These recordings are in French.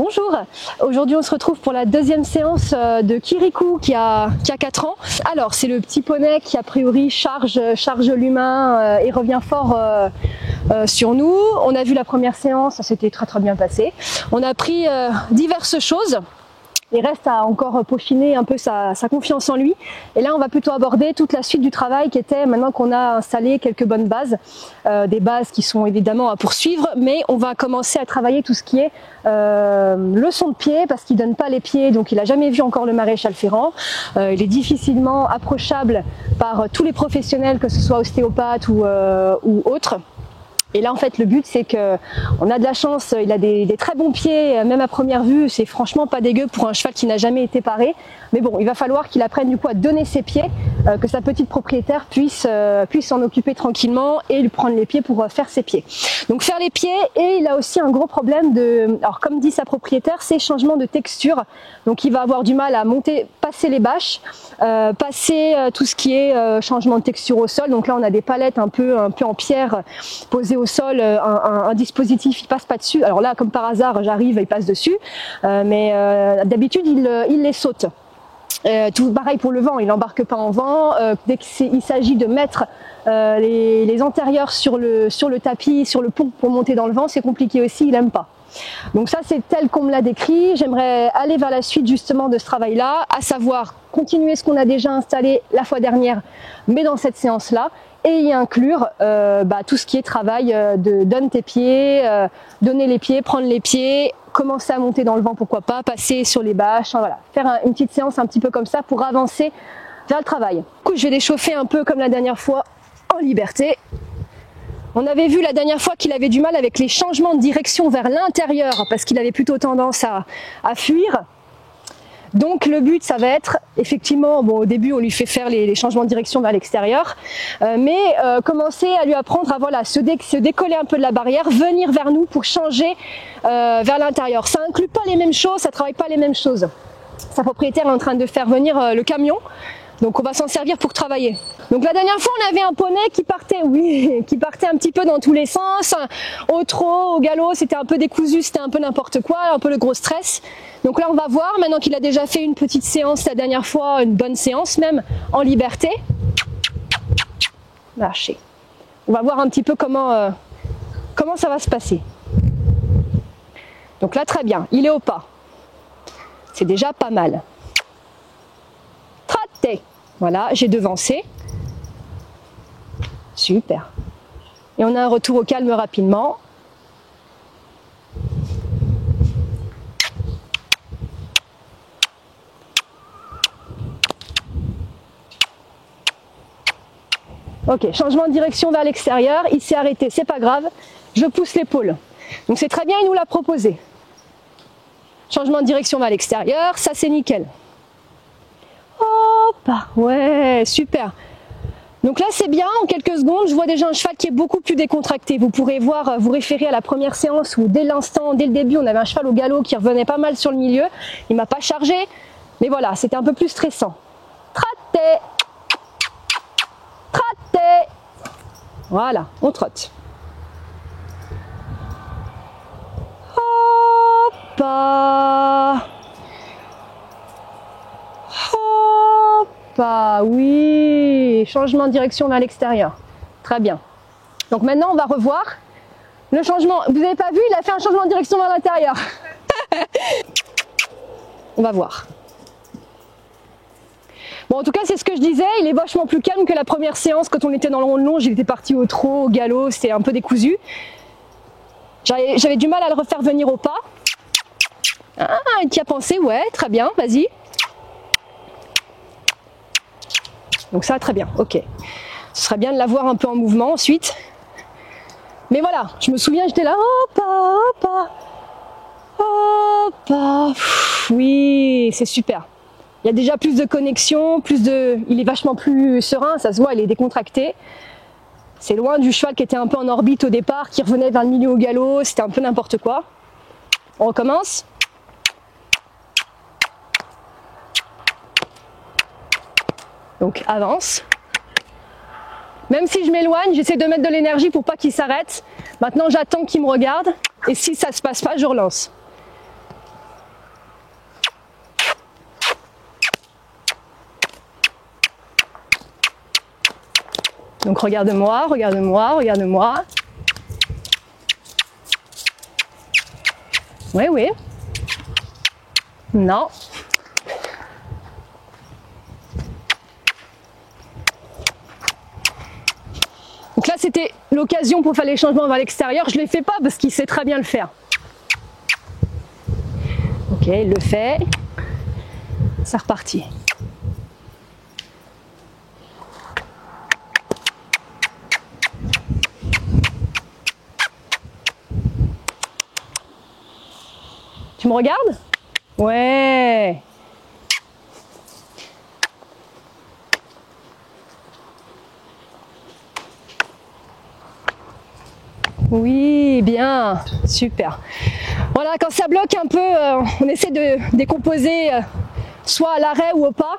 Bonjour, aujourd'hui on se retrouve pour la deuxième séance de Kirikou qui a 4 ans. Alors c'est le petit poney qui a priori charge l'humain et revient fort sur nous. On a vu la première séance, ça s'était très bien passé. On a appris diverses choses. Il reste à encore peaufiner un peu sa confiance en lui. Et là, on va plutôt aborder toute la suite du travail qui était, maintenant qu'on a installé quelques bonnes bases, des bases qui sont évidemment à poursuivre, mais on va commencer à travailler tout ce qui est leçon de pied, parce qu'il donne pas les pieds, donc il a jamais vu encore le maréchal Ferrand. Il est difficilement approchable par tous les professionnels, que ce soit ostéopathe ou autres. Et là, en fait, le but, c'est que on a de la chance. Il a des très bons pieds, même à première vue. C'est franchement pas dégueu pour un cheval qui n'a jamais été paré. Mais bon, il va falloir qu'il apprenne du coup à donner ses pieds, que sa petite propriétaire puisse s'en occuper tranquillement et lui prendre les pieds pour faire ses pieds. Donc faire les pieds, et il a aussi un gros problème alors comme dit sa propriétaire, c'est changement de texture. Donc il va avoir du mal à monter, passer les bâches, passer tout ce qui est changement de texture au sol. Donc là, on a des palettes un peu en pierre posées au sol, un dispositif, il passe pas dessus. Alors là, comme par hasard, j'arrive, il passe dessus, mais d'habitude il les saute. Tout pareil pour le vent, il n'embarque pas en vent. Dès qu'il s'agit de mettre les antérieurs sur le tapis, sur le pont pour monter dans le vent, c'est compliqué aussi, il n'aime pas. Donc ça, c'est tel qu'on me l'a décrit. J'aimerais aller vers la suite justement de ce travail-là, à savoir continuer ce qu'on a déjà installé la fois dernière, mais dans cette séance-là, et y inclure tout ce qui est travail de donne tes pieds, donner les pieds, prendre les pieds, commencer à monter dans le vent, pourquoi pas, passer sur les bâches, voilà, faire une petite séance un petit peu comme ça pour avancer vers le travail. Du coup, je vais les chauffer un peu comme la dernière fois en liberté. On avait vu la dernière fois qu'il avait du mal avec les changements de direction vers l'intérieur parce qu'il avait plutôt tendance à fuir. Donc le but, ça va être effectivement, bon, au début on lui fait faire les changements de direction vers l'extérieur, mais commencer à lui apprendre à se décoller un peu de la barrière, venir vers nous pour changer vers l'intérieur. Ça inclut pas les mêmes choses, ça travaille pas les mêmes choses. Sa propriétaire est en train de faire venir le camion. Donc on va s'en servir pour travailler. Donc la dernière fois, on avait un poney qui partait un petit peu dans tous les sens. Au trot, au galop, c'était un peu décousu, c'était un peu n'importe quoi, un peu le gros stress. Donc là, on va voir, maintenant qu'il a déjà fait une petite séance la dernière fois, une bonne séance même, en liberté. Lâcher. On va voir un petit peu comment ça va se passer. Donc là, très bien, il est au pas. C'est déjà pas mal. Traté. Voilà, j'ai devancé. Super. Et on a un retour au calme rapidement. Ok, changement de direction vers l'extérieur. Il s'est arrêté, c'est pas grave. Je pousse l'épaule. Donc c'est très bien, il nous l'a proposé. Changement de direction vers l'extérieur, ça c'est nickel. Hop, ouais, super. Donc là c'est bien, en quelques secondes, je vois déjà un cheval qui est beaucoup plus décontracté. Vous pourrez voir, vous référer à la première séance où dès le début, on avait un cheval au galop qui revenait pas mal sur le milieu. Il m'a pas chargé, mais voilà, c'était un peu plus stressant. Traté. Traté. Voilà, on trotte. Hop. Hop, oui, changement de direction vers l'extérieur. Très bien. Donc maintenant, on va revoir le changement. Vous n'avez pas vu, il a fait un changement de direction vers l'intérieur. On va voir. Bon, en tout cas, c'est ce que je disais, il est vachement plus calme que la première séance. Quand on était dans le rond de longe, il était parti au trot, au galop, c'était un peu décousu. J'avais du mal à le refaire venir au pas. Ah, il y a pensé, ouais, très bien, vas-y. Donc ça, très bien, ok. Ce serait bien de l'avoir un peu en mouvement ensuite. Mais voilà, je me souviens, j'étais là, hop, hop, hop. Oui, c'est super. Il y a déjà plus de connexion, il est vachement plus serein, ça se voit, il est décontracté. C'est loin du cheval qui était un peu en orbite au départ, qui revenait vers le milieu au galop, c'était un peu n'importe quoi. On recommence. Donc avance. Même si je m'éloigne, j'essaie de mettre de l'énergie pour pas qu'il s'arrête. Maintenant j'attends qu'il me regarde et si ça se passe pas, je relance. Donc regarde-moi, regarde-moi, regarde-moi. Oui, oui. Non. Donc là, c'était l'occasion pour faire les changements vers l'extérieur. Je ne les fais pas parce qu'il sait très bien le faire. Ok, il le fait. C'est reparti. Tu me regardes? Ouais. Oui, bien, super. Voilà, quand ça bloque un peu, on essaie de décomposer soit à l'arrêt ou au pas.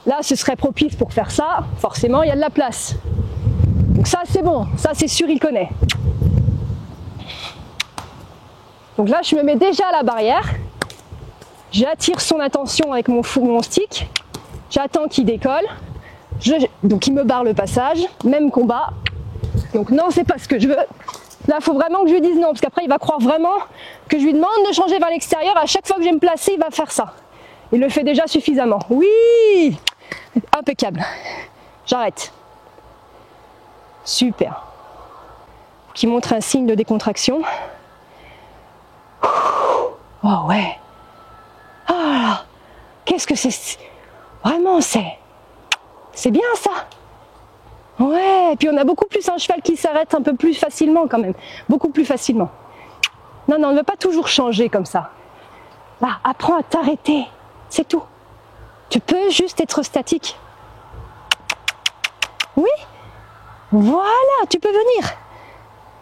Là, ce serait propice pour faire ça. Forcément, il y a de la place. Donc ça, c'est bon. Ça, c'est sûr, il connaît. Donc là, je me mets déjà à la barrière. J'attire son attention avec mon stick. J'attends qu'il décolle. Donc il me barre le passage. Même combat. Donc non, c'est pas ce que je veux. Là, il faut vraiment que je lui dise non. Parce qu'après, il va croire vraiment que je lui demande de changer vers l'extérieur. À chaque fois que je vais me placer, il va faire ça. Il le fait déjà suffisamment. Oui! Impeccable. J'arrête. Super. Qui montre un signe de décontraction. Oh ouais. Oh là. Qu'est-ce que c'est? Vraiment, c'est bien ça. Ouais. Et puis on a beaucoup plus un cheval qui s'arrête un peu plus facilement quand même. Beaucoup plus facilement. Non, non, on ne veut pas toujours changer comme ça. Là, apprends à t'arrêter. C'est tout. Tu peux juste être statique. Oui. Voilà, tu peux venir.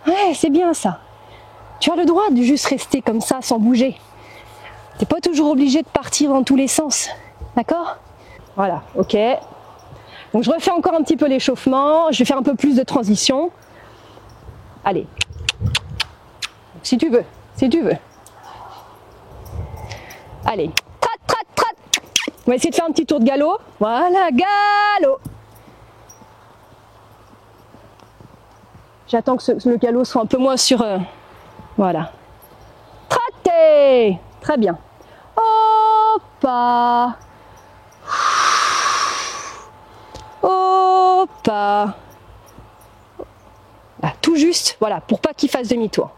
Ouais, c'est bien ça. Tu as le droit de juste rester comme ça sans bouger. Tu n'es pas toujours obligé de partir dans tous les sens. D'accord? Voilà, ok. Donc je refais encore un petit peu l'échauffement. Je vais faire un peu plus de transition. Allez. Si tu veux, si tu veux. Allez. Trat, trat, trat. On va essayer de faire un petit tour de galop. Voilà, galop. J'attends que le galop soit un peu moins sur... voilà. Traté. Très bien. Hoppa. Hoppa. Là, tout juste, voilà, pour pas qu'il fasse demi-tour.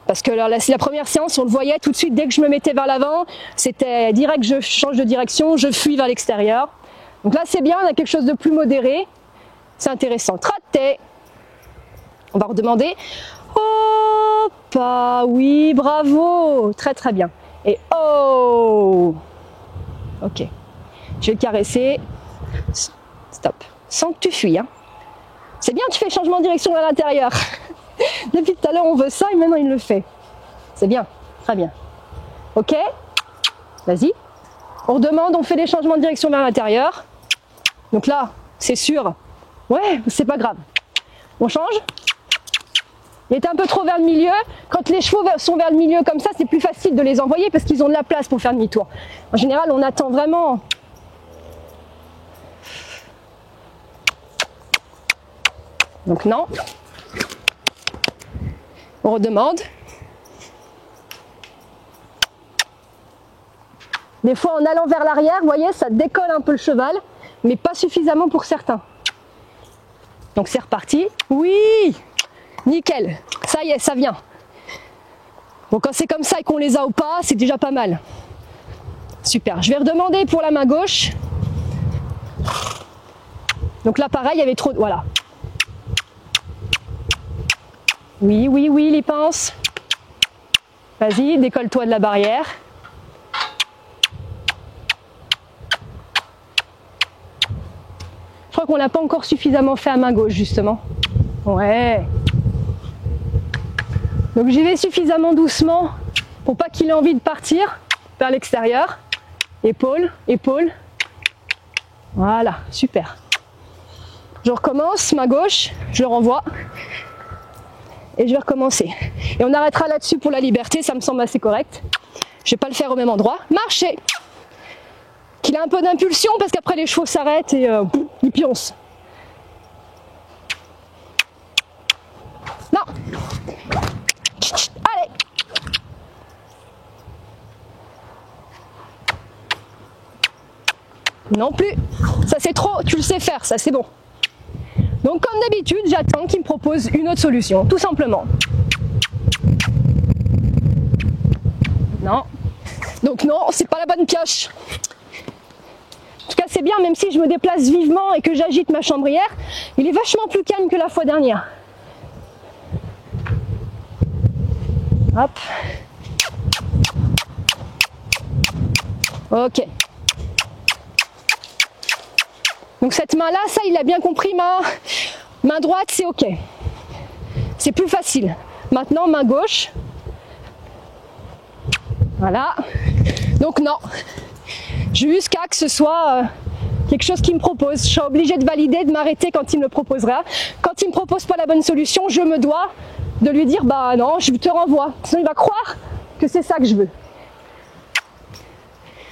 Parce que la première séance, on le voyait tout de suite, dès que je me mettais vers l'avant, c'était direct, je change de direction, je fuis vers l'extérieur. Donc là, c'est bien, on a quelque chose de plus modéré. C'est intéressant. Traté. On va redemander. Hoppa, oui, bravo. Très, très bien. Et oh. Ok. Je vais le caresser. Stop. Sans que tu fuis. Hein. C'est bien, tu fais changement de direction vers l'intérieur. Depuis tout à l'heure, on veut ça et maintenant, il le fait. C'est bien. Très bien. Ok. Vas-y. On redemande, on fait des changements de direction vers l'intérieur. Donc là, c'est sûr. Ouais, c'est pas grave. On change. Il était un peu trop vers le milieu. Quand les chevaux sont vers le milieu comme ça, c'est plus facile de les envoyer parce qu'ils ont de la place pour faire demi-tour. En général, on attend vraiment. Donc non. On redemande. Des fois, en allant vers l'arrière, vous voyez, ça décolle un peu le cheval, mais pas suffisamment pour certains. Donc c'est reparti. Oui! Nickel, ça y est, ça vient. Bon, quand c'est comme ça et qu'on les a ou pas, c'est déjà pas mal. Super, je vais redemander pour la main gauche. Donc là, pareil, il y avait trop de... Voilà. Oui, oui, oui, les pinces. Vas-y, décolle-toi de la barrière. Je crois qu'on l'a pas encore suffisamment fait à main gauche, justement. Ouais. Donc j'y vais suffisamment doucement pour pas qu'il ait envie de partir vers l'extérieur. Épaule, épaule. Voilà, super. Je recommence, main gauche, je le renvoie. Et je vais recommencer. Et on arrêtera là-dessus pour la liberté, ça me semble assez correct. Je vais pas le faire au même endroit. Marcher. Qu'il ait un peu d'impulsion parce qu'après les chevaux s'arrêtent et ils pioncent. Non. Allez. Non plus. Ça c'est trop, tu le sais faire, ça c'est bon. Donc comme d'habitude, j'attends qu'il me propose une autre solution, tout simplement. Non. Donc non, c'est pas la bonne pioche. En tout cas, c'est bien, même si je me déplace vivement et que j'agite ma chambrière, il est vachement plus calme que la fois dernière. Hop. Ok. Donc cette main-là, ça, il a bien compris, main droite, c'est ok. C'est plus facile. Maintenant, main gauche. Voilà. Donc non. Jusqu'à que ce soit quelque chose qu'il me propose. Je serai obligée de valider, de m'arrêter quand il me le proposera. Quand il me propose pas la bonne solution, je me dois de lui dire bah non, je te renvoie. Sinon il va croire que c'est ça que je veux.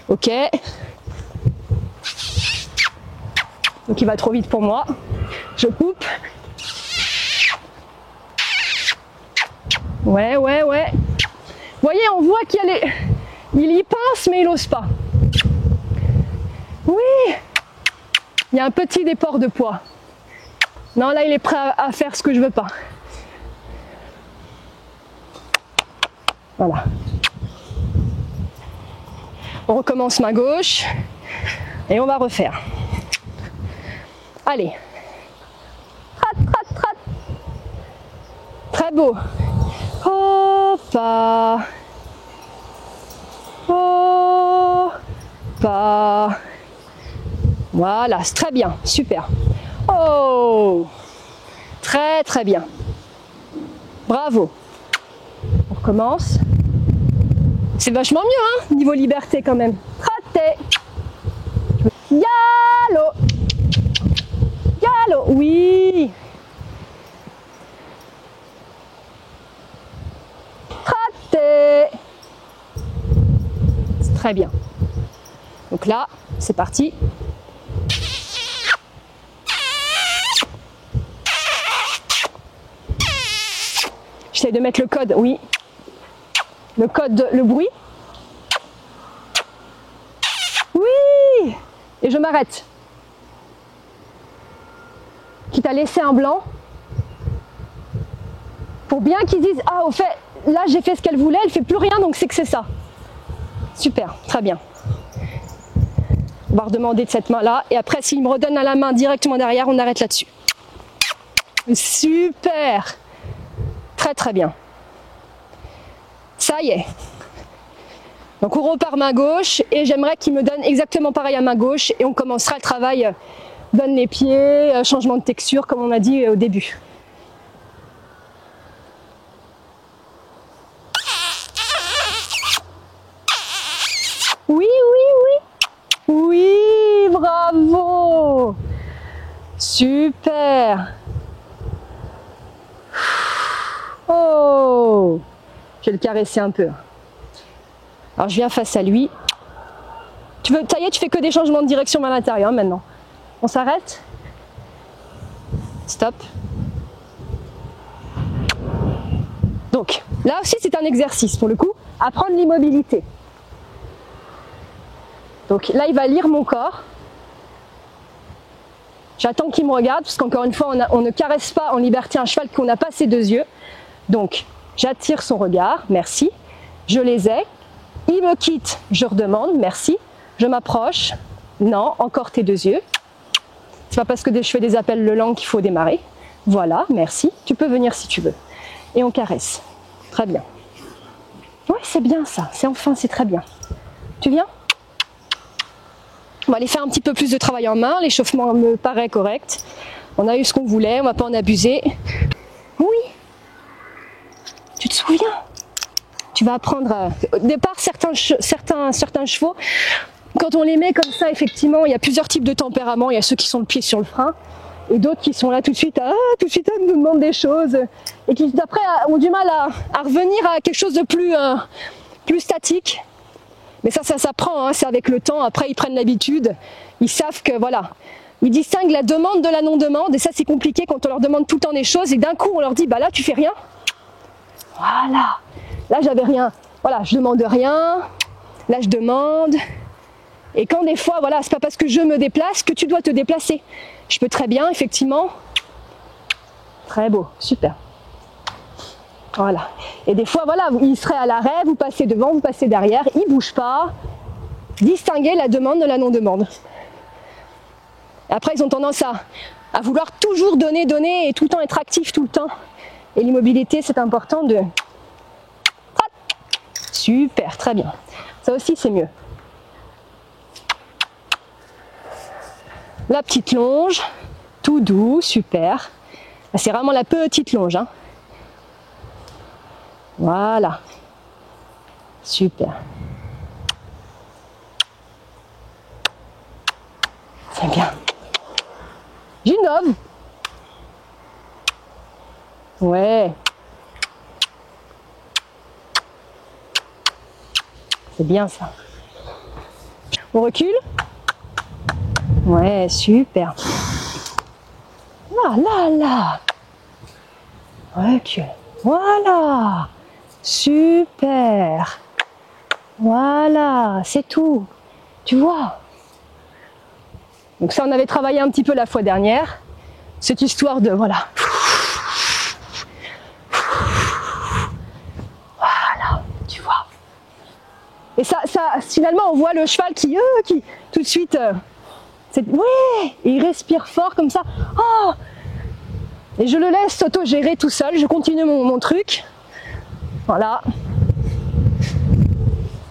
Ok. Donc il va trop vite pour moi. Je coupe. Ouais. Vous voyez, on voit qu'il y pense, mais il n'ose pas. Oui. Il y a un petit déport de poids. Non, là, il est prêt à faire ce que je veux pas. Voilà. On recommence main gauche. Et on va refaire. Allez. Trat. Très beau. Hoppa. Hoppa. Voilà, c'est très bien, super. Oh, très bien. Bravo. On recommence. C'est vachement mieux, hein, niveau liberté quand même. Raté. Yalo. Oui. Raté. C'est très bien. Donc là, c'est parti. J'essaie de mettre le code, oui. Le code, le bruit. Oui. Et je m'arrête. Quitte à laisser un blanc. Pour bien qu'ils disent, ah au fait, là j'ai fait ce qu'elle voulait, elle fait plus rien, donc c'est que c'est ça. Super, très bien. On va redemander de cette main-là. Et après, s'il me redonne à la main directement derrière, on arrête là-dessus. Super. Très bien. Ça y est. Donc on repart main gauche et j'aimerais qu'il me donne exactement pareil à main gauche et on commencera le travail. Donne les pieds, changement de texture comme on a dit au début. Oui, bravo. Super. Oh, je vais le caresser un peu. Alors je viens face à lui. Ça y est, tu fais que des changements de direction à l'intérieur maintenant. On s'arrête? Stop. Donc, là aussi c'est un exercice pour le coup. Apprendre l'immobilité. Donc là il va lire mon corps. J'attends qu'il me regarde parce qu'encore une fois on ne caresse pas en liberté un cheval qu'on n'a pas ses deux yeux. Donc, j'attire son regard, merci. Je les ai. Il me quitte, je redemande, merci. Je m'approche. Non, encore tes deux yeux. C'est pas parce que je fais des appels de langue qu'il faut démarrer. Voilà, merci. Tu peux venir si tu veux. Et on caresse. Très bien. Ouais, c'est bien ça. C'est très bien. Tu viens? On va aller faire un petit peu plus de travail en main. L'échauffement me paraît correct. On a eu ce qu'on voulait, on va pas en abuser. Oui. Tu te souviens? Tu vas apprendre au départ certains chevaux, quand on les met comme ça, effectivement, il y a plusieurs types de tempéraments. Il y a ceux qui sont le pied sur le frein et d'autres qui sont là tout de suite à nous demander des choses et qui après ont du mal à revenir à quelque chose de plus statique. Mais ça s'apprend, hein, c'est avec le temps. Après, ils prennent l'habitude. Ils savent que voilà, Ils distinguent la demande de la non-demande, et ça c'est compliqué quand on leur demande tout le temps des choses, et d'un coup on leur dit, bah là tu fais rien. Voilà, là j'avais rien, voilà, je demande rien, là je demande, et quand des fois, voilà, c'est pas parce que je me déplace que tu dois te déplacer. Je peux très bien, effectivement, très beau, super. Voilà, et des fois, voilà, il serait à l'arrêt, vous passez devant, vous passez derrière, il bouge pas, distinguer la demande de la non-demande. Après, ils ont tendance à vouloir toujours donner, donner et tout le temps être actif tout le temps. Et l'immobilité, c'est important de... Super, très bien. Ça aussi, c'est mieux. La petite longe, tout doux, super. C'est vraiment la petite longe. Hein. Voilà. Super. C'est bien. J'innove. Ouais. C'est bien ça. On recule. Ouais, super. Là, là, là. Recule. Voilà. Super. Voilà, c'est tout. Tu vois. Donc ça, on avait travaillé un petit peu la fois dernière. Cette histoire de, voilà. Voilà, tu vois. Et ça finalement, on voit le cheval qui tout de suite, ouais, il respire fort comme ça. Oh, et je le laisse s'auto-gérer tout seul. Je continue mon truc. Voilà.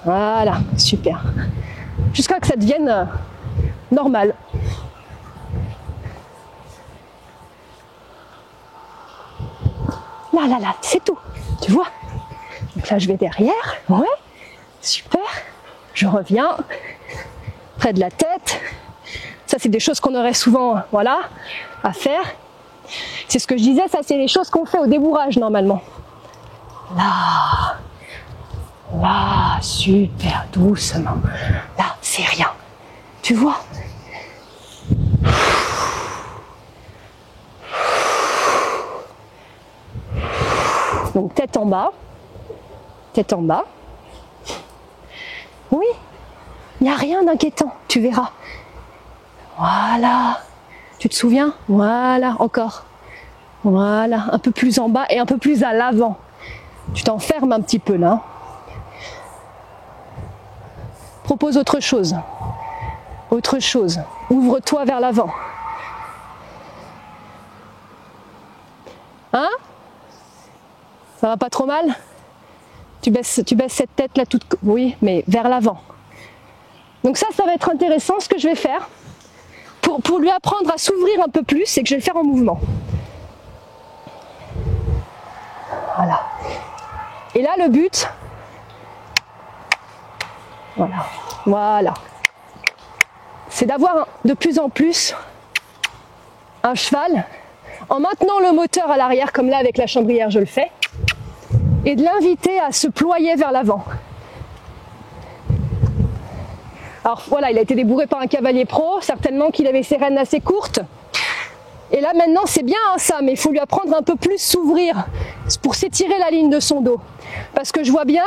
Voilà, super. Jusqu'à que ça devienne normal. Là, là, là, c'est tout. Tu vois? Donc là, je vais derrière. Ouais, super. Je reviens près de la tête. Ça, c'est des choses qu'on aurait souvent, voilà, à faire. C'est ce que je disais, ça, c'est les choses qu'on fait au débourrage, normalement. Là. Là, super, doucement. Là, c'est rien. Tu vois? Donc, tête en bas. Tête en bas. Oui, il n'y a rien d'inquiétant, tu verras. Voilà. Tu te souviens? Voilà, encore. Voilà, un peu plus en bas et un peu plus à l'avant. Tu t'enfermes un petit peu là. Propose autre chose. Autre chose. Ouvre-toi vers l'avant. Hein? Ça va pas trop mal? Tu baisses cette tête là toute... Oui, mais vers l'avant. Donc ça va être intéressant. Ce que je vais faire pour lui apprendre à s'ouvrir un peu plus, c'est que je vais le faire en mouvement. Voilà. Et là, le but... Voilà. Voilà. C'est d'avoir de plus en plus un cheval en maintenant le moteur à l'arrière, comme là avec la chambrière je le fais, et de l'inviter à se ployer vers l'avant. Alors voilà, il a été débourré par un cavalier pro, certainement qu'il avait ses rênes assez courtes. Et là maintenant c'est bien hein, ça, mais il faut lui apprendre un peu plus s'ouvrir pour s'étirer la ligne de son dos. Parce que je vois bien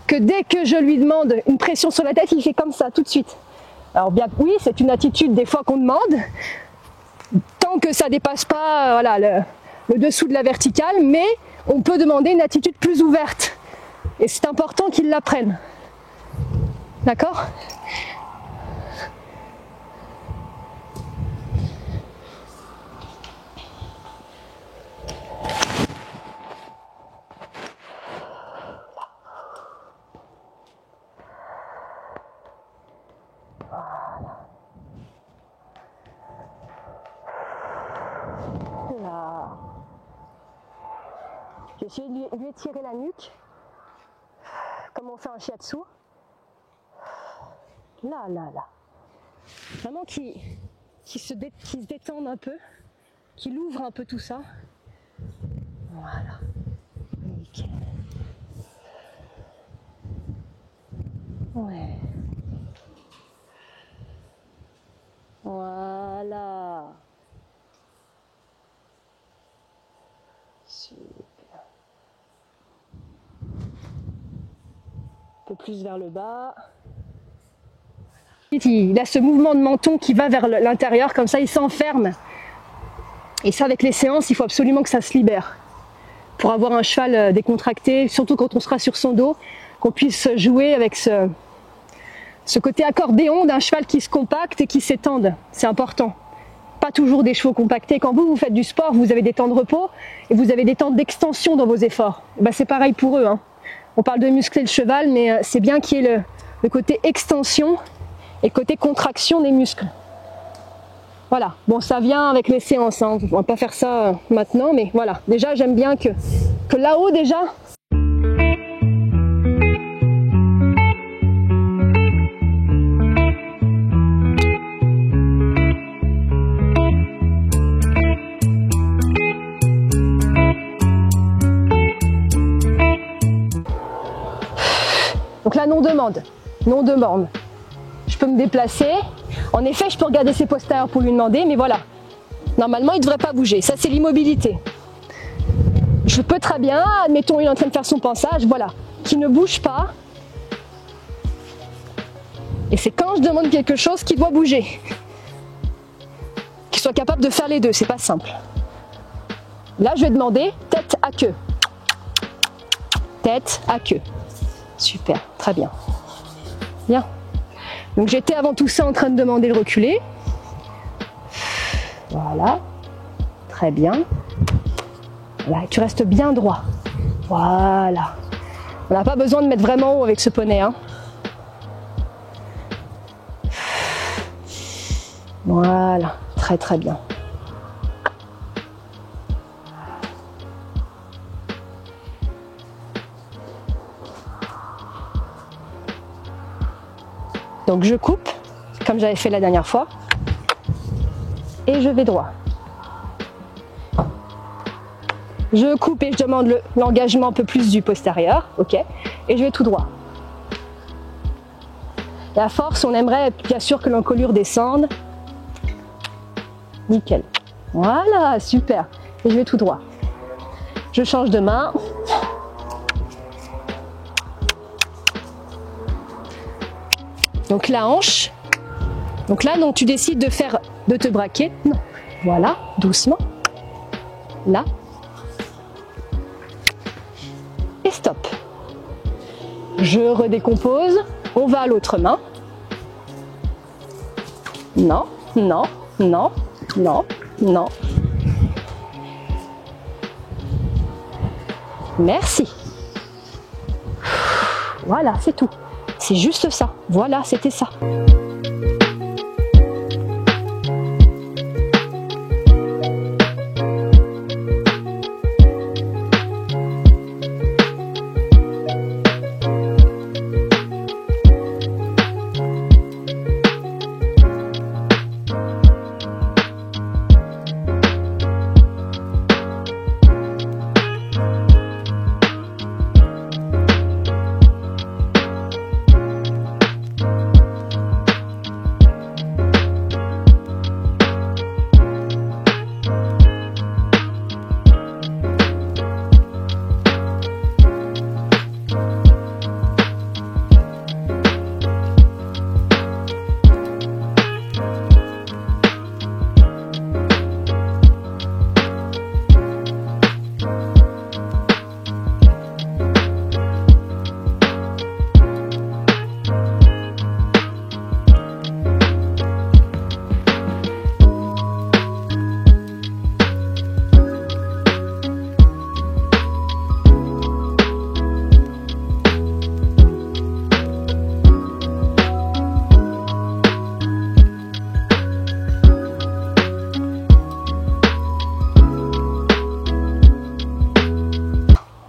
que dès que je lui demande une pression sur la tête, il fait comme ça tout de suite. Alors bien oui, c'est une attitude des fois qu'on demande, tant que ça dépasse pas voilà, le dessous de la verticale, mais on peut demander une attitude plus ouverte. Et c'est important qu'il l'apprenne. D'accord ? Là. J'ai essayé de lui étirer la nuque, comme on fait un shiatsu. Là, là, là. Vraiment qu'il se détende un peu, qu'il ouvre un peu tout ça. Voilà. Nickel. Ouais. Voilà. Voilà. Super. Un peu plus vers le bas. Il a ce mouvement de menton qui va vers l'intérieur, comme ça il s'enferme. Et ça, avec les séances, il faut absolument que ça se libère. Pour avoir un cheval décontracté, surtout quand on sera sur son dos, qu'on puisse jouer avec ce côté accordéon d'un cheval qui se compacte et qui s'étende. C'est important. Pas toujours des chevaux compactés. Quand vous faites du sport, vous avez des temps de repos et vous avez des temps d'extension dans vos efforts. Ben, c'est pareil pour eux, hein. On parle de muscler le cheval, mais c'est bien qu'il y ait le côté extension et le côté contraction des muscles. Voilà, bon, ça vient avec les séances, hein. On va pas faire ça maintenant, mais voilà. Déjà, j'aime bien que là-haut, déjà, donc là, non demande. Je peux me déplacer. En effet, je peux regarder ses postérieurs pour lui demander, mais voilà. Normalement, il ne devrait pas bouger. Ça, c'est l'immobilité. Je peux très bien, admettons, il est en train de faire son pansage, voilà, qu'il ne bouge pas. Et c'est quand je demande quelque chose qu'il doit bouger. Qu'il soit capable de faire les deux, c'est pas simple. Là, je vais demander tête à queue. Tête à queue. Super, très bien. Bien. Donc j'étais avant tout ça en train de demander le reculer. Voilà. Très bien. Voilà, tu restes bien droit. Voilà. On n'a pas besoin de mettre vraiment haut avec ce poney, hein. Voilà, très très bien. Donc je coupe, comme j'avais fait la dernière fois, et je vais droit. Je coupe et je demande l'engagement un peu plus du postérieur, ok, et je vais tout droit. Et à force, on aimerait bien sûr que l'encolure descende. Nickel. Voilà, super. Et je vais tout droit. Je change de main. Donc la hanche. Donc là, non, tu décides de te braquer. Non. Voilà, doucement. Là. Et stop. Je redécompose. On va à l'autre main. Non, non, non, non, non. Merci. Voilà, c'est tout. C'est juste ça. Voilà, c'était ça.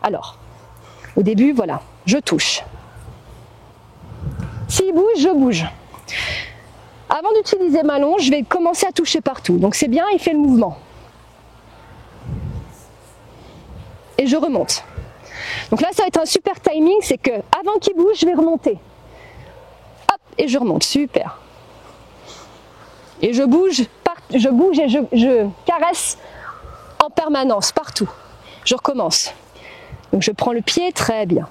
Alors, au début, voilà, je touche. S'il bouge, je bouge. Avant d'utiliser ma longe, je vais commencer à toucher partout. Donc c'est bien, il fait le mouvement. Et je remonte. Donc là, ça va être un super timing, c'est que avant qu'il bouge, je vais remonter. Hop, et je remonte, super. Et je bouge partout. je bouge et je caresse en permanence, partout. Je recommence. Donc je prends le pied, très bien.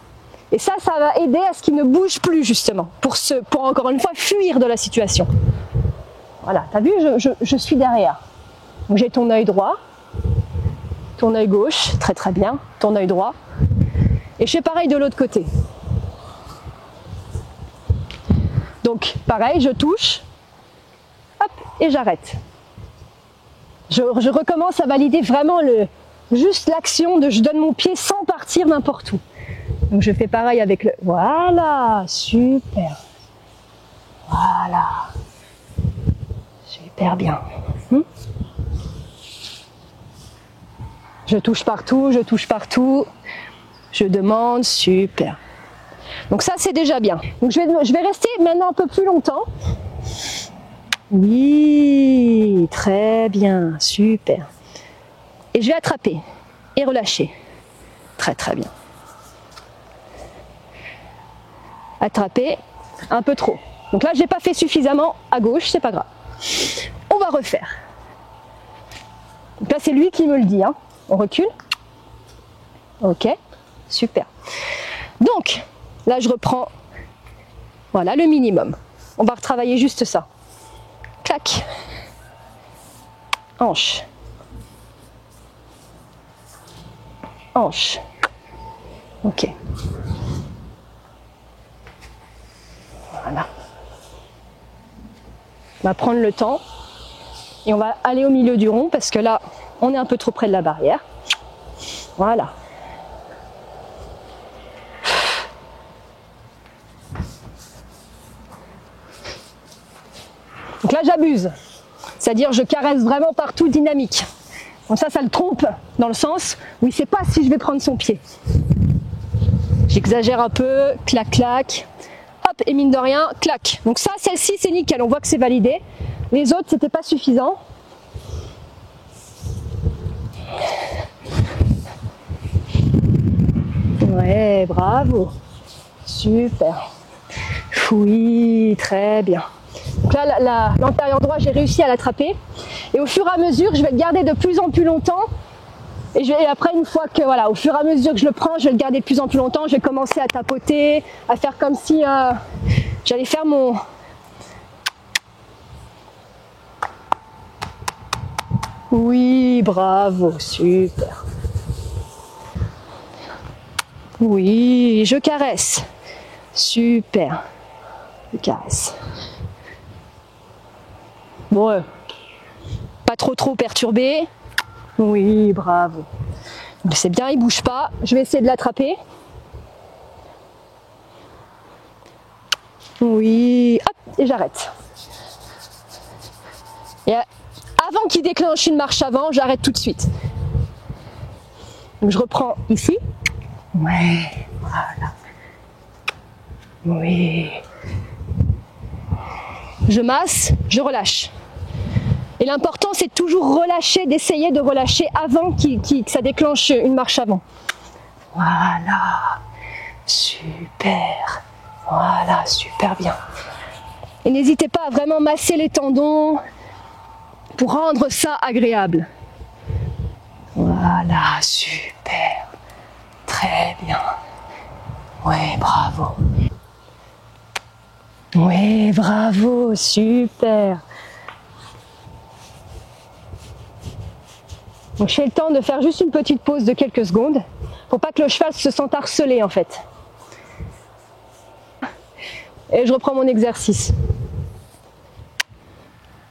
Et ça va aider à ce qu'il ne bouge plus justement, pour encore une fois fuir de la situation. Voilà, t'as vu, je suis derrière. Donc j'ai ton œil droit, ton œil gauche, très très bien, ton œil droit. Et je fais pareil de l'autre côté. Donc pareil, je touche, hop, et j'arrête. Je recommence à valider vraiment juste l'action de je donne mon pied sans partir n'importe où. Donc je fais pareil avec le... Voilà, super. Voilà. Super bien. Je touche partout, je touche partout. Je demande, super. Donc ça c'est déjà bien. Donc je vais rester maintenant un peu plus longtemps. Oui, très bien, super. Et je vais attraper et relâcher. Très très bien. Attraper, un peu trop. Donc là, je n'ai pas fait suffisamment à gauche, c'est pas grave. On va refaire. Donc là, c'est lui qui me le dit. Hein. On recule. Ok, super. Donc, là, je reprends, voilà, le minimum. On va retravailler juste ça. Clac. Hanche. Hanche. Ok. Voilà. On va prendre le temps et on va aller au milieu du rond parce que là, on est un peu trop près de la barrière. Voilà. Donc là, j'abuse. C'est-à-dire, je caresse vraiment partout dynamique. Donc ça le trompe dans le sens où il ne sait pas si je vais prendre son pied. J'exagère un peu, clac, clac. Hop, et mine de rien, clac. Donc ça, celle-ci, c'est nickel. On voit que c'est validé. Les autres, c'était pas suffisant. Ouais, bravo. Super. Oui, très bien. Donc là, l'antérieur droit, j'ai réussi à l'attraper. Et au fur et à mesure, je vais le garder de plus en plus longtemps. Et après, une fois que, voilà, au fur et à mesure que je le prends, je vais le garder de plus en plus longtemps. Je vais commencer à tapoter, à faire comme si j'allais faire mon... Oui, bravo, super. Oui, je caresse. Super. Je caresse. Bon, pas trop perturbé. Oui, bravo. C'est bien, il bouge pas. Je vais essayer de l'attraper. Oui, hop, et j'arrête. Et avant qu'il déclenche une marche avant, j'arrête tout de suite. Donc je reprends ici. Ouais, voilà. Oui. Je masse, je relâche. Et l'important, c'est de toujours relâcher, d'essayer de relâcher avant que ça déclenche une marche avant. Voilà. Super. Voilà, super bien. Et n'hésitez pas à vraiment masser les tendons pour rendre ça agréable. Voilà, super. Très bien. Ouais, bravo. Ouais, bravo, super. Donc j'ai le temps de faire juste une petite pause de quelques secondes pour pas que le cheval se sente harcelé en fait. Et je reprends mon exercice.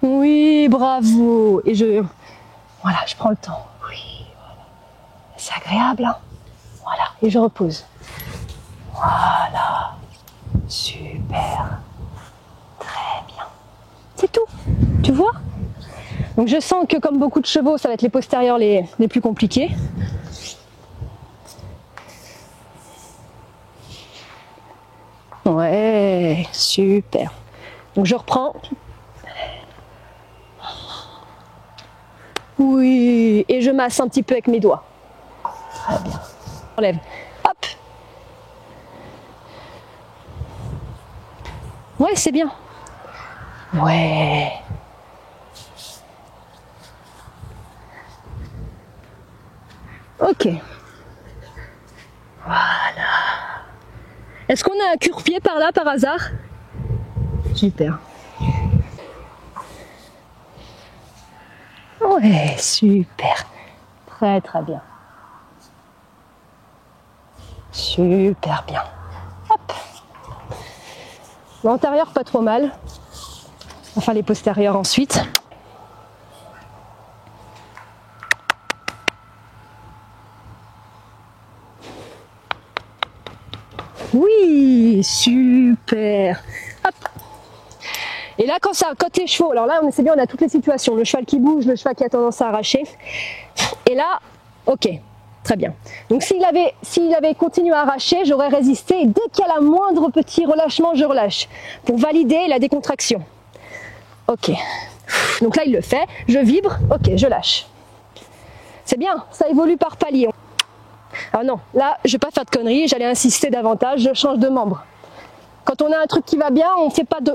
Oui, bravo. Et voilà, je prends le temps. Oui, voilà. C'est agréable, hein? Voilà, et je repose. Voilà, super. Très bien. C'est tout, tu vois? Donc je sens que comme beaucoup de chevaux, ça va être les postérieurs les plus compliqués. Ouais, super. Donc je reprends. Oui, et je masse un petit peu avec mes doigts. Très bien. Enlève. Hop. Ouais, c'est bien. Ouais. Ok. Voilà. Est-ce qu'on a un cure-pied par là, par hasard? Super. Ouais, super. Très très bien. Super bien. Hop. L'antérieur pas trop mal. Enfin les postérieurs ensuite. Oui, super. Hop. Et là, quand les chevaux, alors là, c'est bien, on a toutes les situations. Le cheval qui bouge, le cheval qui a tendance à arracher. Et là, ok, très bien. Donc s'il avait continué à arracher, j'aurais résisté. Et dès qu'il y a la moindre petit relâchement, je relâche pour valider la décontraction. Ok. Donc là, il le fait. Je vibre. Ok, je lâche. C'est bien, ça évolue par palier. Alors non, là, je vais pas faire de conneries. J'allais insister davantage. Je change de membre. Quand on a un truc qui va bien,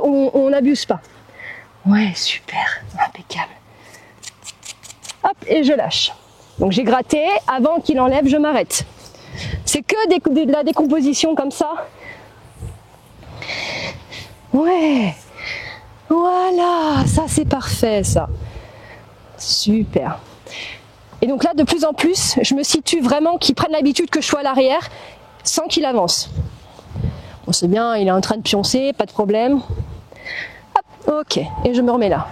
on n'abuse pas. Ouais, super, impeccable. Hop, et je lâche. Donc j'ai gratté, avant qu'il enlève, je m'arrête. C'est que de la décomposition comme ça. Ouais, voilà, ça c'est parfait ça. Super. Et donc là, de plus en plus, je me situe vraiment qu'il prenne l'habitude que je sois à l'arrière sans qu'il avance. Bon, c'est bien, il est en train de pioncer, pas de problème. Hop, ok, et je me remets là.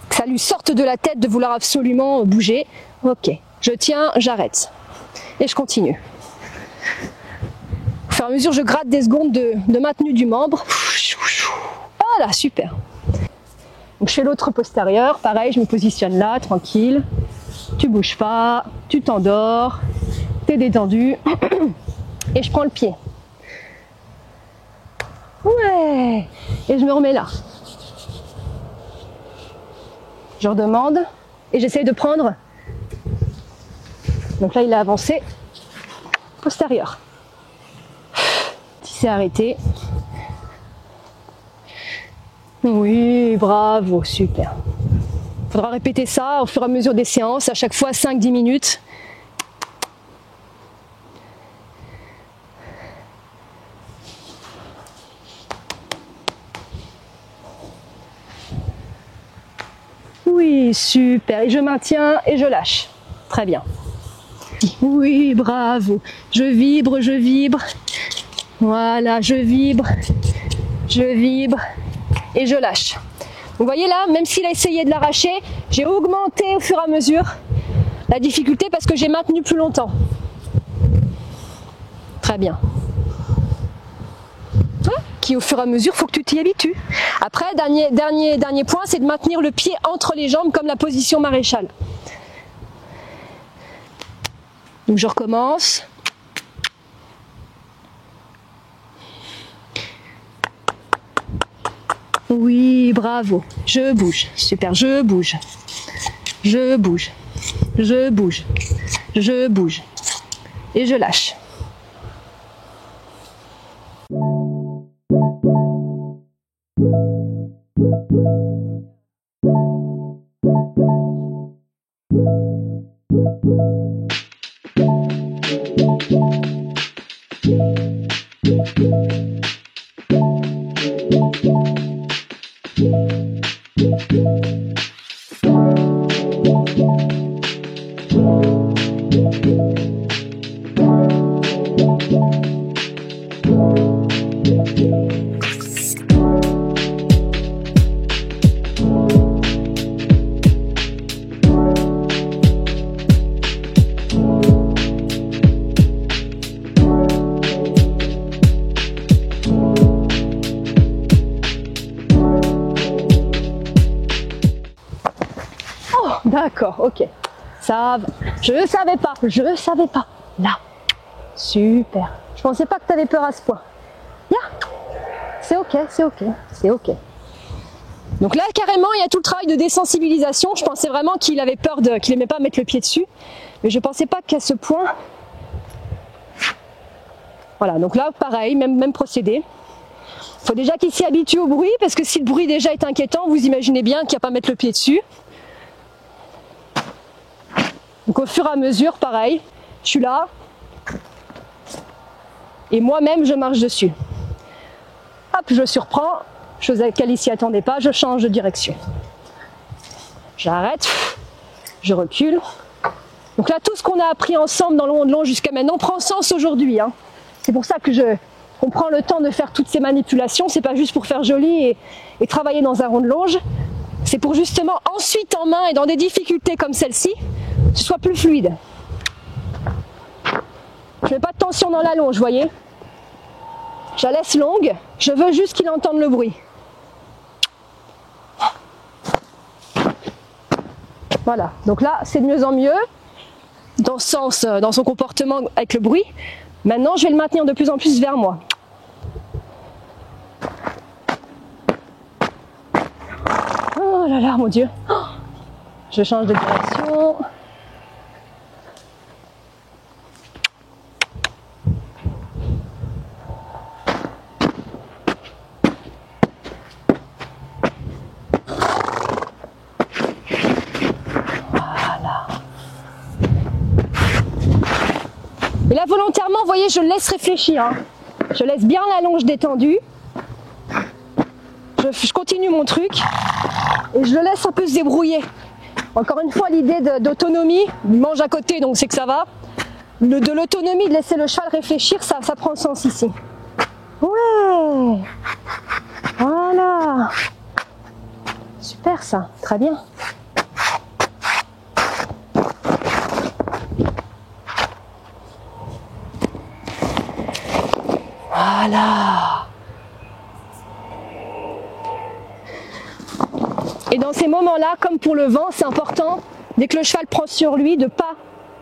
Que ça lui sorte de la tête de vouloir absolument bouger. Ok, je tiens, j'arrête. Et je continue. Au fur et à mesure, je gratte des secondes de maintenue du membre. Voilà, super. Donc je fais l'autre postérieur, pareil, je me positionne là, tranquille. Tu bouges pas, tu t'endors, t'es détendu. Et je prends le pied. Ouais. Et je me remets là. Je redemande et j'essaye de prendre. Donc là, il a avancé. Postérieur. Il s'est arrêté. Oui, bravo, super. Il faudra répéter ça au fur et à mesure des séances, à chaque fois 5-10 minutes. Oui, super. Et je maintiens et je lâche. Très bien. Oui, bravo. Je vibre, je vibre. Voilà, je vibre et je lâche. Vous voyez là, même s'il a essayé de l'arracher, j'ai augmenté au fur et à mesure la difficulté parce que j'ai maintenu plus longtemps. Très bien. Qui au fur et à mesure, faut que tu t'y habitues. Après, dernier point, c'est de maintenir le pied entre les jambes comme la position maréchale. Donc je recommence. Oui, bravo. Je bouge. Super, je bouge. Je bouge. Je bouge. Je bouge. Et je lâche. D'accord, ok. Ça va. Je savais pas. Là. Super. Je pensais pas que tu avais peur à ce point. C'est ok. Donc là, carrément, il y a tout le travail de désensibilisation. Je pensais vraiment qu'il avait peur qu'il aimait pas mettre le pied dessus. Mais je pensais pas qu'à ce point. Voilà, donc là, pareil, même procédé. Il faut déjà qu'il s'y habitue au bruit, parce que si le bruit déjà est inquiétant, vous imaginez bien qu'il n'y a pas à mettre le pied dessus. Donc au fur et à mesure, pareil, je suis là et moi-même je marche dessus. Hop, je surprends, chose à laquelle il s'y attendait pas, je change de direction. J'arrête, je recule. Donc là, tout ce qu'on a appris ensemble dans le rond de longe jusqu'à maintenant prend sens aujourd'hui. Hein. C'est pour ça que on prend le temps de faire toutes ces manipulations. C'est pas juste pour faire joli et travailler dans un rond de longe. C'est pour justement ensuite en main et dans des difficultés comme celle-ci, que ce soit plus fluide. Je mets pas de tension dans la longe, vous voyez. Je la laisse longue, je veux juste qu'il entende le bruit. Voilà, donc là c'est de mieux en mieux dans son comportement avec le bruit. Maintenant je vais le maintenir de plus en plus vers moi. Oh là là, mon Dieu. Je change de direction. Et là, volontairement, vous voyez, je le laisse réfléchir. Hein. Je laisse bien la longe détendue. Je continue mon truc et je le laisse un peu se débrouiller. Encore une fois, l'idée d'autonomie, il mange à côté, donc c'est que ça va. De l'autonomie, de laisser le cheval réfléchir, ça prend sens ici. Ouais, voilà. Super ça, très bien. Voilà. Et dans ces moments-là, comme pour le vent, c'est important, dès que le cheval prend sur lui, de ne pas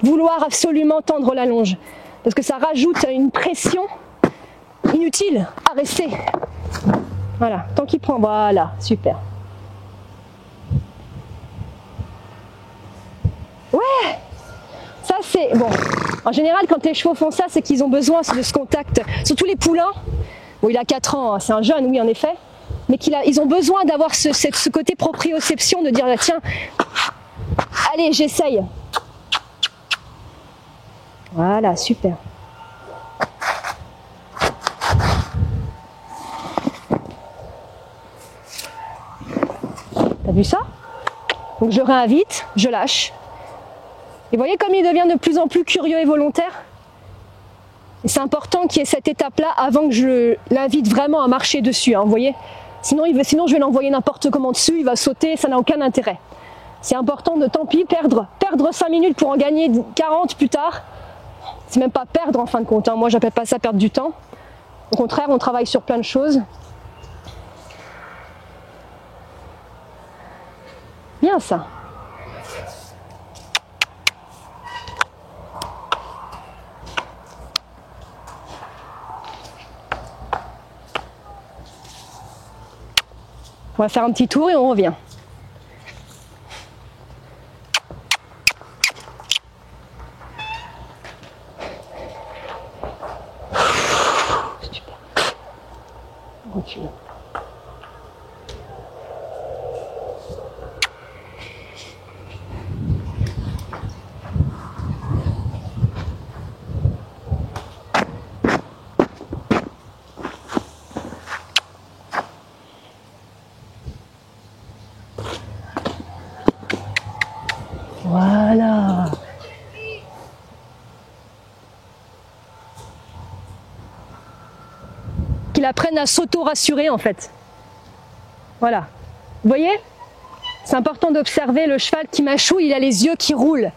vouloir absolument tendre la longe. Parce que ça rajoute une pression inutile à rester. Voilà, tant qu'il prend, voilà, super. Ouais, ça c'est bon. En général, quand les chevaux font ça, c'est qu'ils ont besoin de ce contact. Surtout les poulains. Bon, il a 4 ans, c'est un jeune, oui, en effet. Mais ils ont besoin d'avoir ce côté proprioception, de dire, tiens, allez, j'essaye. Voilà, super. T'as vu ça? Donc je réinvite, je lâche. Et vous voyez comme il devient de plus en plus curieux et volontaire. Et c'est important qu'il y ait cette étape-là avant que je l'invite vraiment à marcher dessus, hein, vous voyez. Sinon je vais l'envoyer n'importe comment dessus, il va sauter, ça n'a aucun intérêt. C'est important de, tant pis, perdre 5 minutes pour en gagner 40 plus tard. C'est même pas perdre en fin de compte, hein. Moi j'appelle pas ça perdre du temps. Au contraire, on travaille sur plein de choses. Bien ça. On va faire un petit tour et on revient. Super. On recule. Voilà. Qu'il apprenne à s'auto-rassurer en fait. Voilà. Vous voyez? C'est important d'observer le cheval qui mâchouille, il a les yeux qui roulent.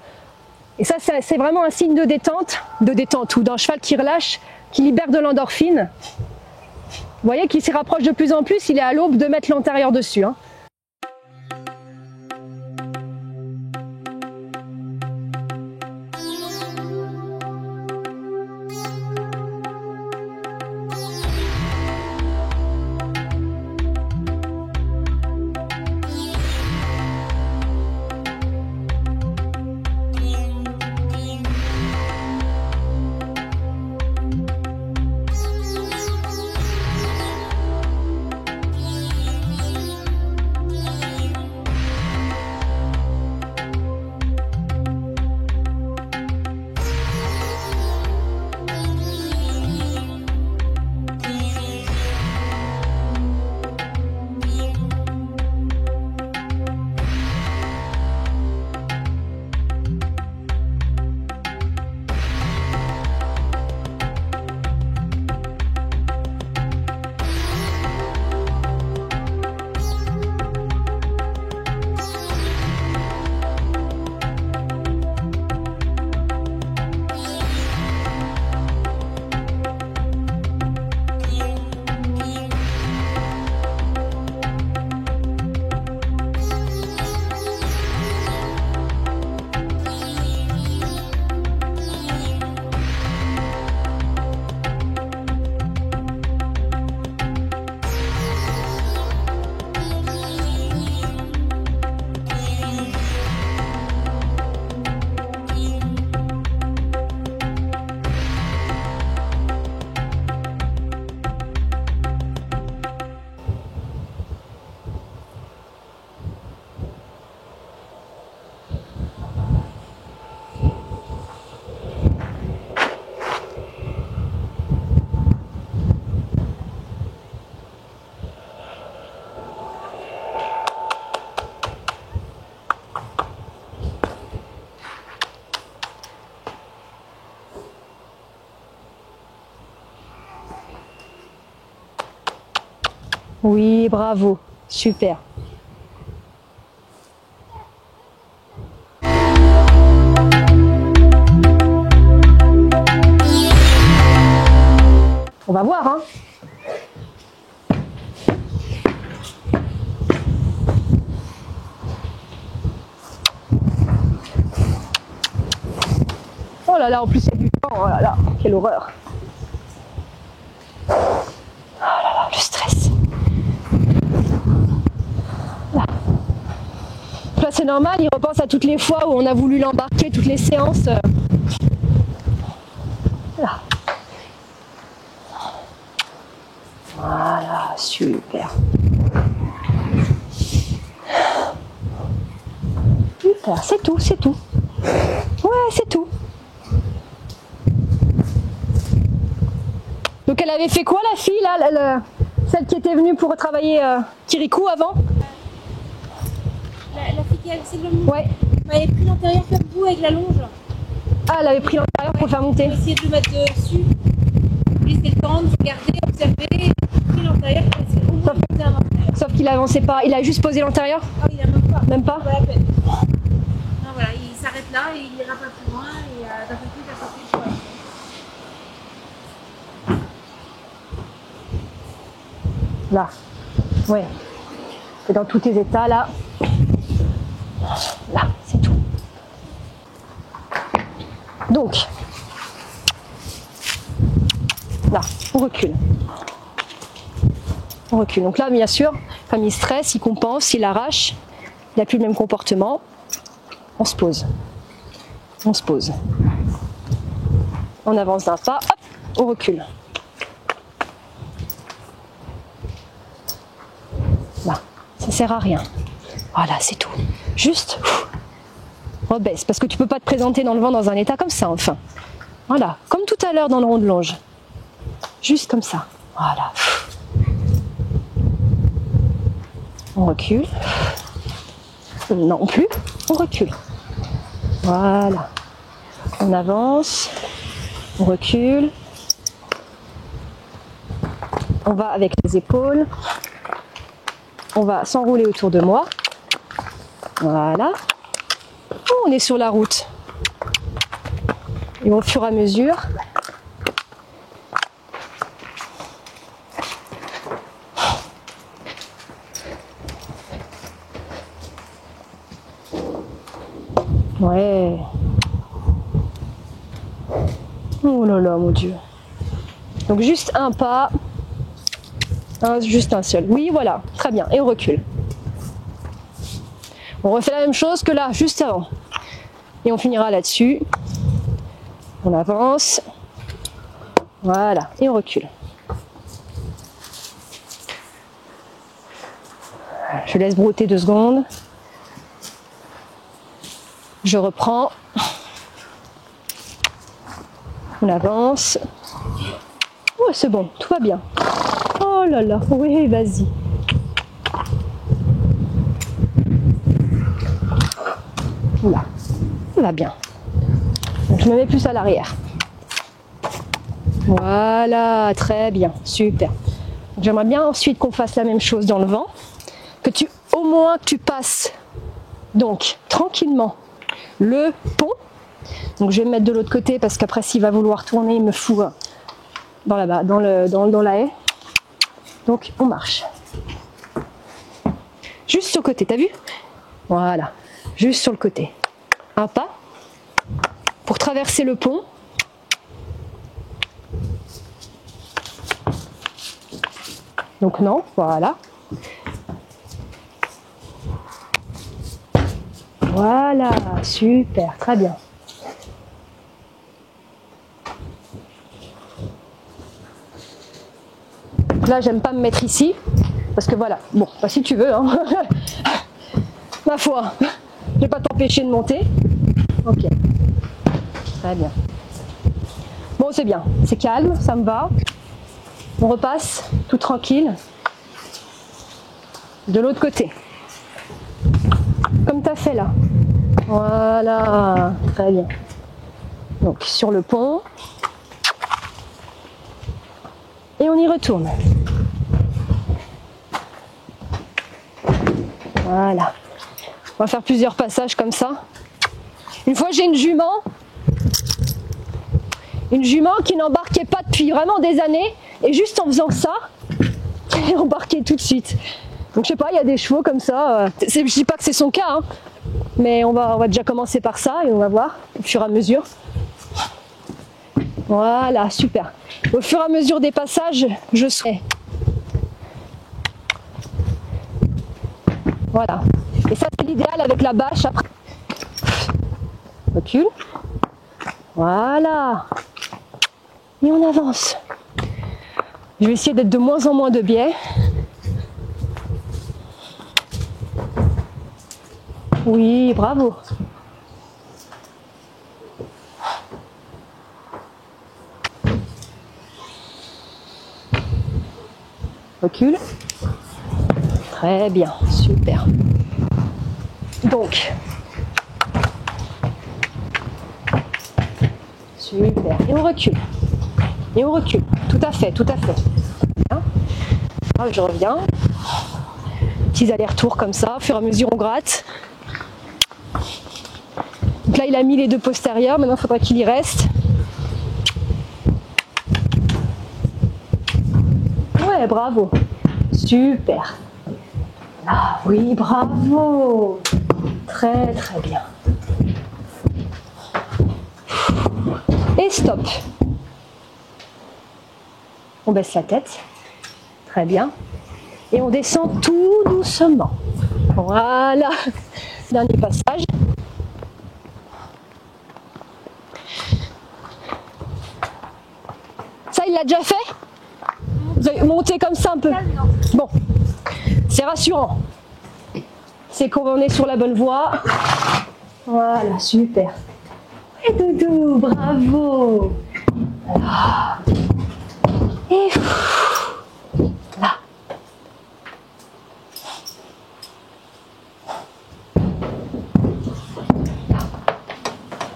Et ça, c'est vraiment un signe de détente ou d'un cheval qui relâche, qui libère de l'endorphine. Vous voyez qu'il s'y rapproche de plus en plus, il est à l'aube de mettre l'antérieur dessus. Hein. Oui, bravo. Super. On va voir, hein. Oh là là, en plus il y a du temps, oh là là, quelle horreur. Oh là là, le stress. Là, là c'est normal, il repense à toutes les fois où on a voulu l'embarquer, toutes les séances. Là. Voilà, super. Super, c'est tout, c'est tout. Ouais, c'est tout. Donc elle avait fait quoi la fille là, celle qui était venue pour travailler Kirikou avant? La fille qui a c'est le Ouais. Elle avait pris l'intérieur comme vous avec la longe. Ah, elle avait pris l'intérieur pour faire monter. J'ai essayé de le mettre dessus. Laisser le temps de regarder, observer. Pris l'intérieur pour essayer au moins de monter à l'intérieur. Sauf qu'il avançait pas, il a juste posé l'intérieur? Ah, il a même pas. Même pas? Pas la peine. Non, voilà, il s'arrête là et il ira pas plus loin et d'un côté, d'un côté, je vois. Là. Ouais. C'est dans tous tes états là. Là, c'est tout. Donc, là, on recule. On recule. Donc là, bien sûr, comme il stresse, il compense, il arrache, il n'a plus le même comportement. On se pose. On se pose. On avance d'un pas, hop, on recule. Là, ça sert à rien. Voilà, c'est tout. Juste, rebaisse, parce que tu peux pas te présenter dans le vent dans un état comme ça, enfin. Voilà, comme tout à l'heure dans le rond de longe. Juste comme ça. Voilà. On recule. Non plus, on recule. Voilà. On avance. On recule. On va avec les épaules. On va s'enrouler autour de moi. Voilà. Oh, on est sur la route. Et au fur et à mesure, ouais. Oh là là, mon Dieu. Donc juste un pas. Juste un seul. Oui, voilà. Très bien. Et on recule. On refait la même chose que là, juste avant. Et on finira là-dessus. On avance. Voilà. Et on recule. Je laisse brouter 2 secondes. Je reprends. On avance. Oh, c'est bon, tout va bien. Oh là là, oui, vas-y. Là, ça va bien. Donc, je me mets plus à l'arrière. Voilà, très bien, super. J'aimerais bien ensuite qu'on fasse la même chose dans le vent. Au moins que tu passes donc tranquillement le pont. Donc je vais me mettre de l'autre côté parce qu'après s'il va vouloir tourner, il me fout dans là-bas, dans la haie. Donc on marche. Juste sur le côté, t'as vu? Voilà, juste sur le côté. Un pas pour traverser le pont. Donc non, voilà. Voilà, super, très bien. Là, j'aime pas me mettre ici, parce que voilà, bon, bah, si tu veux, hein. Ma foi, je vais pas t'empêcher de monter. Ok, très bien. Bon, c'est bien, c'est calme, ça me va. On repasse, tout tranquille. De l'autre côté. Comme tu as fait là. Voilà, très bien. Donc sur le pont. Et on y retourne. Voilà. On va faire plusieurs passages comme ça. Une fois, j'ai une jument qui n'embarquait pas depuis vraiment des années, et juste en faisant ça, elle est embarquée tout de suite. Donc je sais pas, il y a des chevaux comme ça. Je dis pas que c'est son cas, hein, mais on va déjà commencer par ça et on va voir au fur et à mesure. Voilà, super. Au fur et à mesure des passages, je serai. Voilà. Et ça, c'est l'idéal avec la bâche après. Recule. Voilà. Et on avance. Je vais essayer d'être de moins en moins de biais. Oui, bravo. Recule. Très bien, super. Donc, super. Et on recule. Et on recule. Tout à fait, tout à fait. Bien. Ah, je reviens. Petits allers-retours comme ça. Au fur et à mesure, on gratte. Donc là, il a mis les deux postérieurs. Maintenant, il faudra qu'il y reste. Ouais, bravo. Super. Ah oui, bravo. Très, très bien. Et stop. On baisse la tête. Très bien. Et on descend tout doucement. Voilà. Dernier passage. Ça, il l'a déjà fait? Vous avez monté comme ça un peu? Bon. C'est rassurant. C'est qu'on est sur la bonne voie. Voilà, super. Et doudou, bravo. Là. Et là.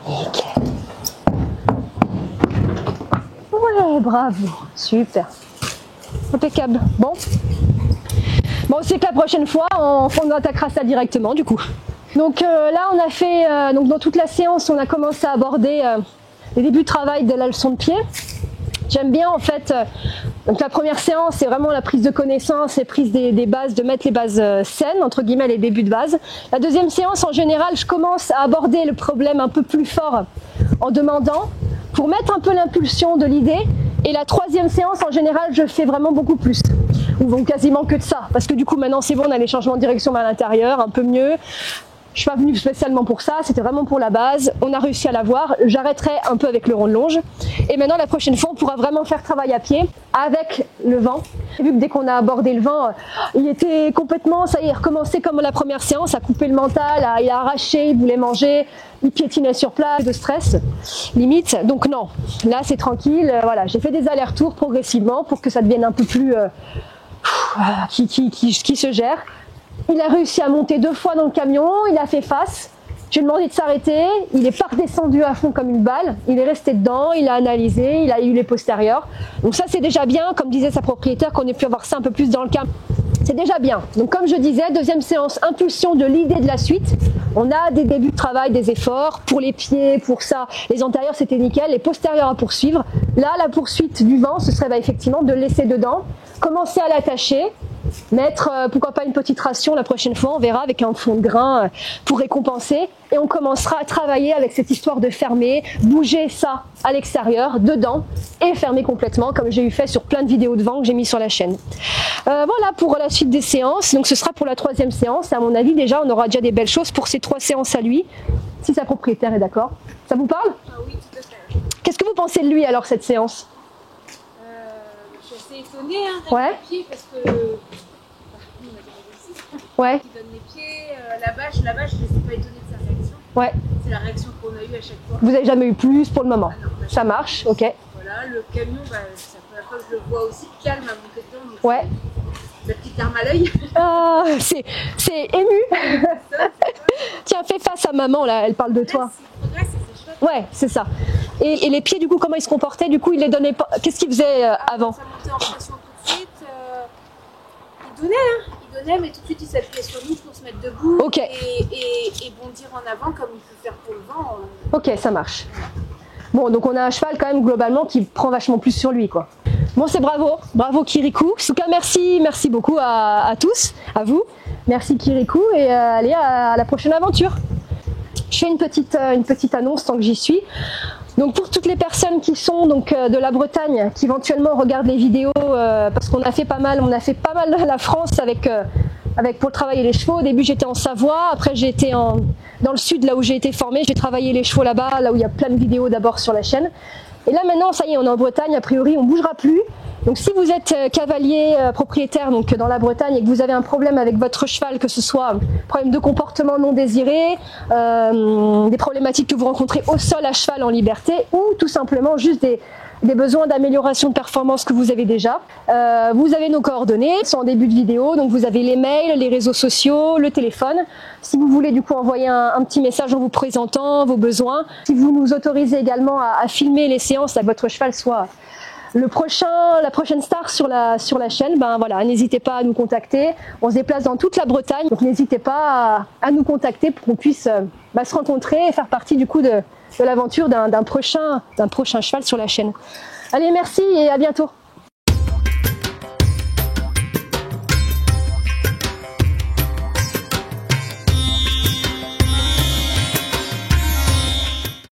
Nickel. Ouais, bravo. Super. Impeccable. Bon. Bon, c'est que la prochaine fois, on attaquera ça directement, du coup. Donc là, on a fait, donc dans toute la séance, on a commencé à aborder les débuts de travail de la leçon de pied. J'aime bien, en fait, donc la première séance, c'est vraiment la prise de connaissance et prise des bases, de mettre les bases saines, entre guillemets, les débuts de base. La deuxième séance, en général, je commence à aborder le problème un peu plus fort en demandant, pour mettre un peu l'impulsion de l'idée. Et la troisième séance, en général, je fais vraiment beaucoup plus. Ou quasiment que de ça. Parce que du coup, maintenant, c'est bon, on a les changements de direction vers l'intérieur, un peu mieux. Je suis pas venue spécialement pour ça, c'était vraiment pour la base. On a réussi à l'avoir. J'arrêterai un peu avec le rond de longe. Et maintenant, la prochaine fois, on pourra vraiment faire travail à pied avec le vent. Vu que dès qu'on a abordé le vent, il était complètement, ça y est, recommencé comme la première séance, à couper le mental, il a arraché, il voulait manger, il piétinait sur place, de stress, limite. Donc non, là c'est tranquille. Voilà, j'ai fait des allers-retours progressivement pour que ça devienne un peu plus qui se gère. Il a réussi à monter 2 fois dans le camion, il a fait face. J'ai demandé de s'arrêter, il n'est pas redescendu à fond comme une balle, il est resté dedans, il a analysé, il a eu les postérieurs. Donc ça c'est déjà bien, comme disait sa propriétaire, qu'on ait pu avoir ça un peu plus dans le camion. C'est déjà bien. Donc comme je disais, deuxième séance, impulsion de l'idée de la suite. On a des débuts de travail, des efforts, pour les pieds, pour ça. Les antérieurs c'était nickel, les postérieurs à poursuivre. Là, la poursuite du vent, ce serait effectivement de le laisser dedans, commencer à l'attacher, mettre pourquoi pas une petite ration la prochaine fois, on verra, avec un fond de grain pour récompenser, et on commencera à travailler avec cette histoire de fermer, bouger ça à l'extérieur, dedans, et fermer complètement, comme j'ai eu fait sur plein de vidéos de vent que j'ai mis sur la chaîne. Voilà pour la suite des séances. Donc ce sera pour la troisième séance, et à mon avis déjà on aura déjà des belles choses pour ces 3 séances à lui, si sa propriétaire est d'accord. Ça vous parle? Oui, tout à fait. Qu'est-ce que vous pensez de lui alors, cette séance? Je suis assez étonnée Ouais. avec les pieds parce que nous on a des exercices Ouais. qui donnent les pieds, la bâche, je ne suis pas étonnée de sa réaction. Ouais. C'est la réaction qu'on a eue à chaque fois. Vous n'avez jamais eu plus pour le moment? Ah non, ça marche, ok. Voilà, le camion, c'est la première fois que je le vois aussi calme à monter dedans. Donc Ouais. La petite larme à l'œil. Ah, c'est ému. Tiens, fais face à maman là, elle parle de toi. C'est chouette. Ouais, c'est ça. Et les pieds, du coup, comment ils se comportaient? Du coup, il les donnait pas. Qu'est-ce qu'il faisait avant? Ça montait en pression tout de suite. Il donnait, hein. Il donnait, mais tout de suite il s'appuyait sur nous pour se mettre debout Ok. et bondir en avant comme il peut faire pour le vent. Ok, ça marche. Bon, donc on a un cheval quand même globalement qui prend vachement plus sur lui, quoi. Bon, c'est bravo Kirikou. En tout cas, merci beaucoup à tous, à vous. Merci Kirikou et allez à la prochaine aventure. Je fais une petite annonce tant que j'y suis. Donc pour toutes les personnes qui sont donc de la Bretagne, qui éventuellement regardent les vidéos, parce qu'on a fait pas mal la France avec pour travailler les chevaux. Au début j'étais en Savoie, après j'ai été dans le sud là où j'ai été formée, j'ai travaillé les chevaux là-bas, là où il y a plein de vidéos d'abord sur la chaîne. Et là maintenant ça y est, on est en Bretagne, a priori on bougera plus. Donc si vous êtes cavalier propriétaire donc dans la Bretagne et que vous avez un problème avec votre cheval, que ce soit un problème de comportement non désiré, des problématiques que vous rencontrez au sol à cheval en liberté, ou tout simplement juste des besoins d'amélioration de performance que vous avez déjà, vous avez nos coordonnées, c'est en début de vidéo, donc vous avez les mails, les réseaux sociaux, le téléphone. Si vous voulez du coup envoyer un petit message en vous présentant vos besoins, si vous nous autorisez également à filmer les séances, à que votre cheval soit la prochaine star sur la chaîne, ben voilà, n'hésitez pas à nous contacter. On se déplace dans toute la Bretagne, donc n'hésitez pas à nous contacter pour qu'on puisse se rencontrer et faire partie du coup de l'aventure d'un prochain cheval sur la chaîne. Allez, merci et à bientôt.